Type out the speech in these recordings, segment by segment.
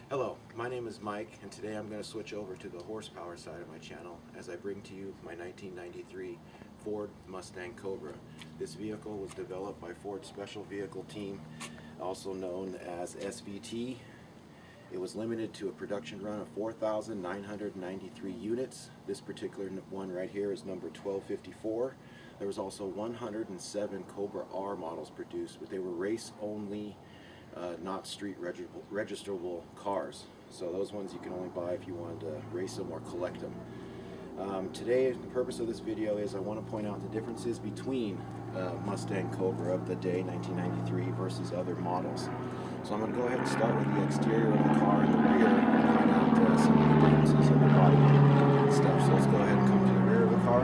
Hello, my name is Mike, and today I'm going to switch over to the horsepower side of my channel as I bring to you my 1993 Ford Mustang COBRA. This vehicle was developed by Ford's Special Vehicle Team, also known as SVT. It was limited to a production run of 4,993 units. This particular one right here is number 1254. There was also 107 COBRA R models produced, but they were race-only, not street registrable cars. So those ones you can only buy if you wanted to race them or collect them. Today, the purpose of this video is I want to point out the differences between Mustang COBRA of the day, 1993, versus other models. So I'm going to go ahead and start with the exterior of the car and the rear and point out some of the differences in the body and stuff. So let's go ahead and come to the rear of the car.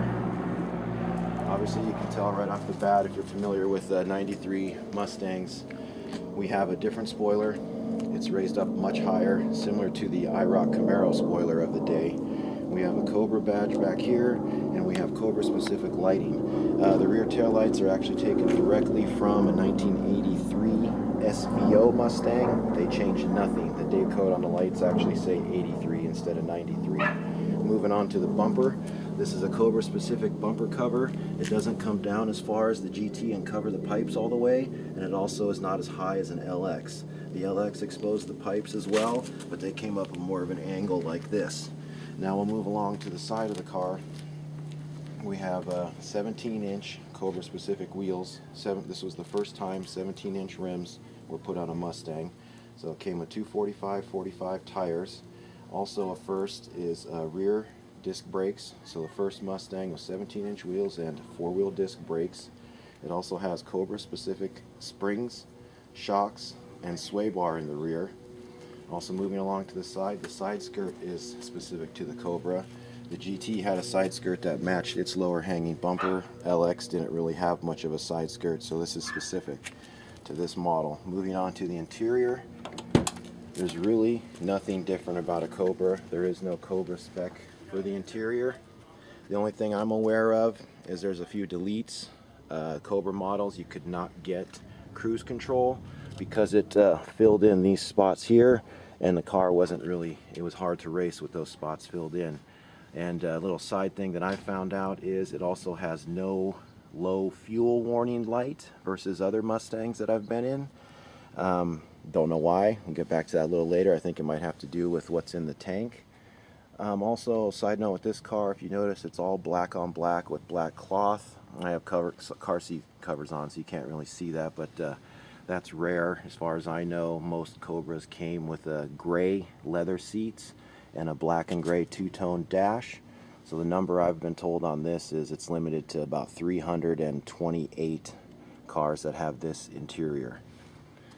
Obviously you can tell right off the bat, if you're familiar with 93 Mustangs, we have a different spoiler. It's raised up much higher, similar to the IROC Camaro spoiler of the day. We have a COBRA badge back here, and we have COBRA specific lighting. The rear tail lights are actually taken directly from a 1983 SVO Mustang. They changed nothing. The day code on the lights actually say 83 instead of 93. Moving on to the bumper. This is a COBRA specific bumper cover. It doesn't come down as far as the GT and cover the pipes all the way, and it also is not as high as an LX. The LX exposed the pipes as well, but they came up more of an angle like this. Now we'll move along to the side of the car. We have 17-inch COBRA specific wheels. This was the first time 17-inch rims were put on a Mustang. So it came with two 45/45 tires. Also a first is rear disc brakes. So the first Mustang was 17-inch wheels and four-wheel disc brakes. It also has COBRA specific springs, shocks, and sway bar in the rear. Also moving along to the side skirt is specific to the COBRA. The GT had a side skirt that matched its lower hanging bumper. LX didn't really have much of a side skirt, so this is specific to this model. Moving on to the interior, there's really nothing different about a COBRA. There is no COBRA spec for the interior. The only thing I'm aware of is there's a few deletes. COBRA models, you could not get cruise control because it filled in these spots here, and the car wasn't really, it was hard to race with those spots filled in. And a little side thing that I found out is it also has no low fuel warning light versus other Mustangs that I've been in. Don't know why. We'll get back to that a little later. I think it might have to do with what's in the tank. Also, side note with this car, if you notice, it's all black on black with black cloth. I have car seat covers on, so you can't really see that, but that's rare. As far as I know, most COBRAs came with gray leather seats and a black and gray two-tone dash. So the number I've been told on this is it's limited to about 328 cars that have this interior.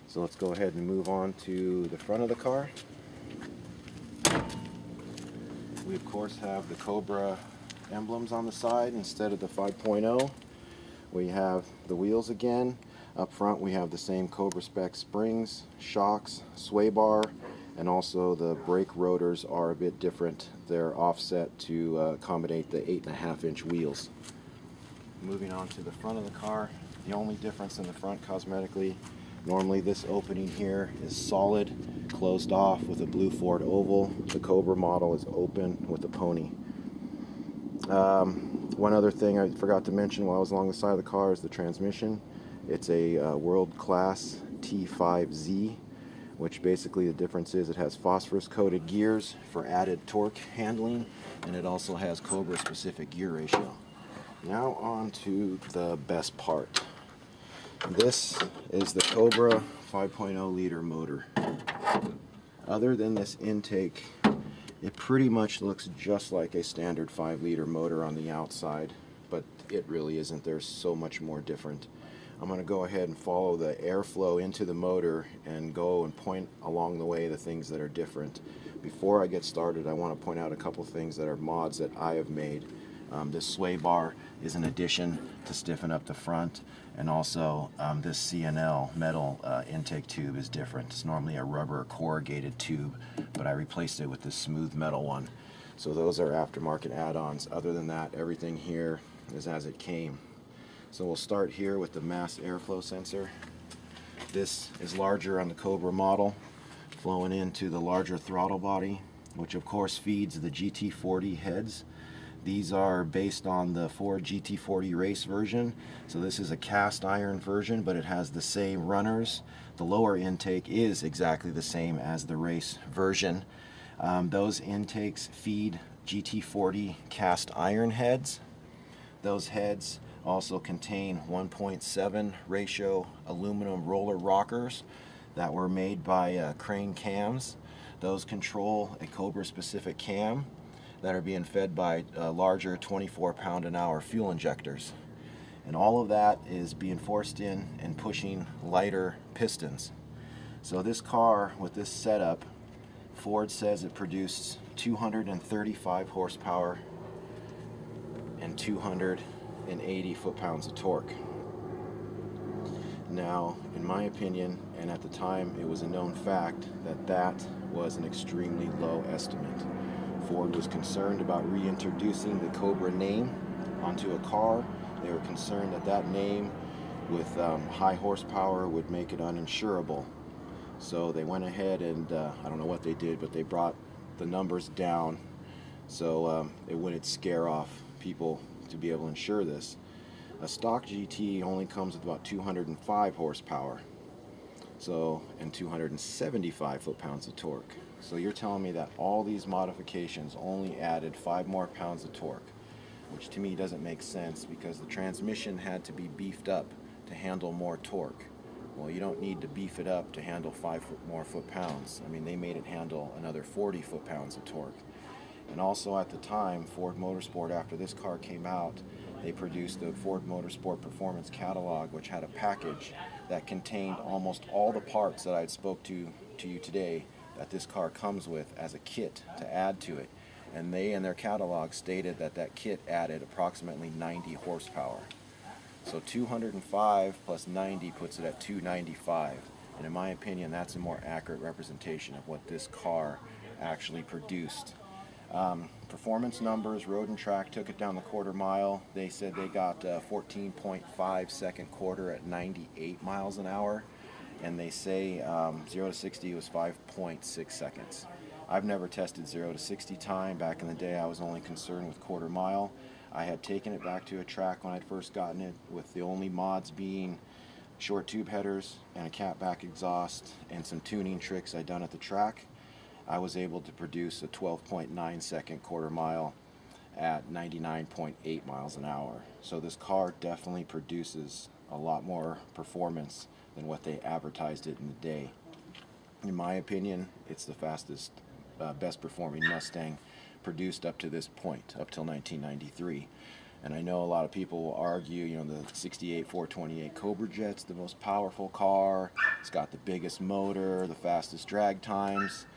So let's go ahead and move on to the front of the car. We of course have the COBRA emblems on the side instead of the 5.0. We have the wheels again. Up front we have the same COBRA spec springs, shocks, sway bar, and also the brake rotors are a bit different. They're offset to accommodate the 8.5-inch wheels. Moving on to the front of the car, the only difference in the front cosmetically, normally this opening here is solid, closed off with a blue Ford oval. The COBRA model is open with a pony. One other thing I forgot to mention while I was along the side of the car is the transmission. It's a world-class T5Z, which basically the difference is it has phosphorus-coated gears for added torque handling, and it also has COBRA specific gear ratio. Now on to the best part. This is the COBRA 5.0 liter motor. Other than this intake, it pretty much looks just like a standard 5-liter motor on the outside, but it really isn't. There's so much more different. I'm going to go ahead and follow the airflow into the motor and go and point along the way the things that are different. Before I get started, I want to point out a couple things that are mods that I have made. This sway bar is an addition to stiffen up the front, and also this CNL metal intake tube is different. It's normally a rubber corrugated tube, but I replaced it with this smooth metal one. So those are aftermarket add-ons. Other than that, everything here is as it came. So we'll start here with the mass airflow sensor. This is larger on the COBRA model. flowing into the larger throttle body, which of course feeds the GT40 heads. These are based on the Ford GT40 race version, so this is a cast iron version, but it has the same runners. The lower intake is exactly the same as the race version. Those intakes feed GT40 cast iron heads. Those heads also contain 1.7 ratio aluminum roller rockers that were made by Crane Cams. Those control a Cobra specific cam that are being fed by larger 24 pound an hour fuel injectors. And all of that is being forced in and pushing lighter pistons. So this car with this setup, Ford says it produced 235 horsepower and 280 foot-pounds of torque. Now, in my opinion, and at the time it was a known fact, that was an extremely low estimate. Ford was concerned about reintroducing the Cobra name onto a car. They were concerned that that name with high horsepower would make it uninsurable. So they went ahead and, I don't know what they did, but they brought the numbers down so it wouldn't scare off people to be able to insure this. A stock GT only comes with about 205 horsepower, so, and 275 foot-pounds of torque. So you're telling me that all these modifications only added 5 more pounds of torque, which to me doesn't make sense because the transmission had to be beefed up to handle more torque. Well, you don't need to beef it up to handle 5 more foot-pounds. I mean, they made it handle another 40 foot-pounds of torque. And also at the time, Ford Motorsport, after this car came out, they produced the Ford Motorsport Performance Catalog, which had a package that contained almost all the parts that I spoke to you today that this car comes with as a kit to add to it. And they, in their catalog, stated that that kit added approximately 90 horsepower. So 205 plus 90 puts it at 295. And in my opinion, that's a more accurate representation of what this car actually produced. Performance numbers, Road and Track took it down the quarter mile. They said they got 14.5 second quarter at 98 miles an hour. And they say 0 to 60 was 5.6 seconds. I've never tested 0 to 60 time. Back in the day, I was only concerned with quarter mile. I had taken it back to a track when I'd first gotten it, with the only mods being short tube headers and a catback exhaust and some tuning tricks I'd done at the track. I was able to produce a 12.9 second quarter mile at 99.8 miles an hour. So this car definitely produces a lot more performance than what they advertised it in the day. In my opinion, it's the fastest, best performing Mustang produced up to this point, up till 1993. And I know a lot of people will argue, you know, the 68 428 Cobra Jet's the most powerful car. It's got the biggest motor, the fastest drag times.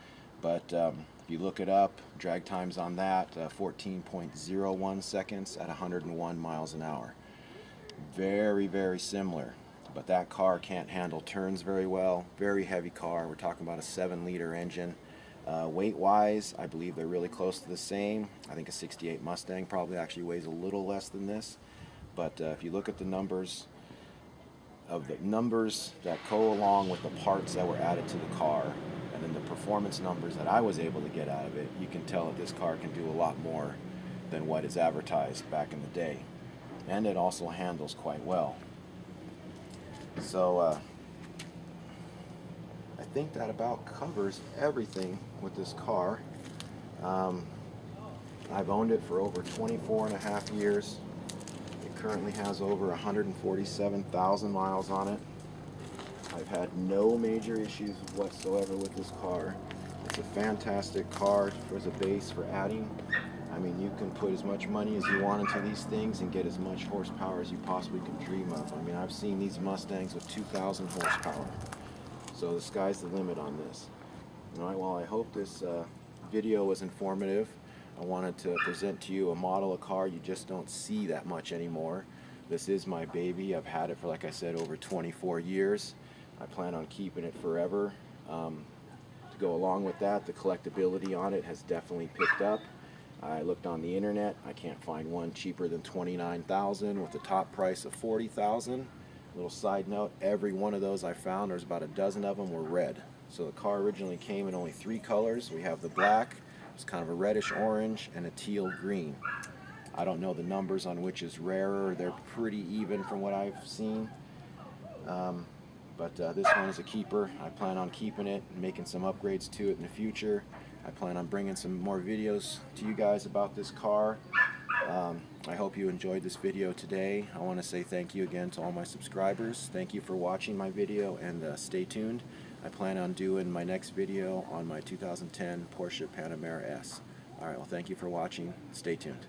But if you look it up, drag times on that, 14.01 seconds at 101 miles an hour. Very, very similar. But that car can't handle turns very well. Very heavy car. We're talking about a 7-liter engine. Weight-wise, I believe they're really close to the same. I think a 68 Mustang probably actually weighs a little less than this. But if you look at the numbers that go along with the parts that were added to the car, and then the performance numbers that I was able to get out of it, you can tell that this car can do a lot more than what is advertised back in the day. And it also handles quite well. So I think that about covers everything with this car. I've owned it for over 24 and a half years. It currently has over 147,000 miles on it. I've had no major issues whatsoever with this car. It's a fantastic car as a base for adding. I mean, you can put as much money as you want into these things and get as much horsepower as you possibly can dream of. I mean, I've seen these Mustangs with 2,000 horsepower. So the sky's the limit on this. All right, well, I hope this video was informative. I wanted to present to you a model of car you just don't see that much anymore. This is my baby. I've had it for, like I said, over 24 years. I plan on keeping it forever. To go along with that, the collectability on it has definitely picked up. I looked on the internet. I can't find one cheaper than $29,000 with a top price of $40,000. Little side note, every one of those I found, there's about a dozen of them, were red. So the car originally came in only 3 colors. We have the black, it's kind of a reddish orange, and a teal green. I don't know the numbers on which is rarer. They're pretty even from what I've seen. But this one is a keeper. I plan on keeping it and making some upgrades to it in the future. I plan on bringing some more videos to you guys about this car. I hope you enjoyed this video today. I want to say thank you again to all my subscribers. Thank you for watching my video, and stay tuned. I plan on doing my next video on my 2010 Porsche Panamera S. Alright, well, thank you for watching. Stay tuned.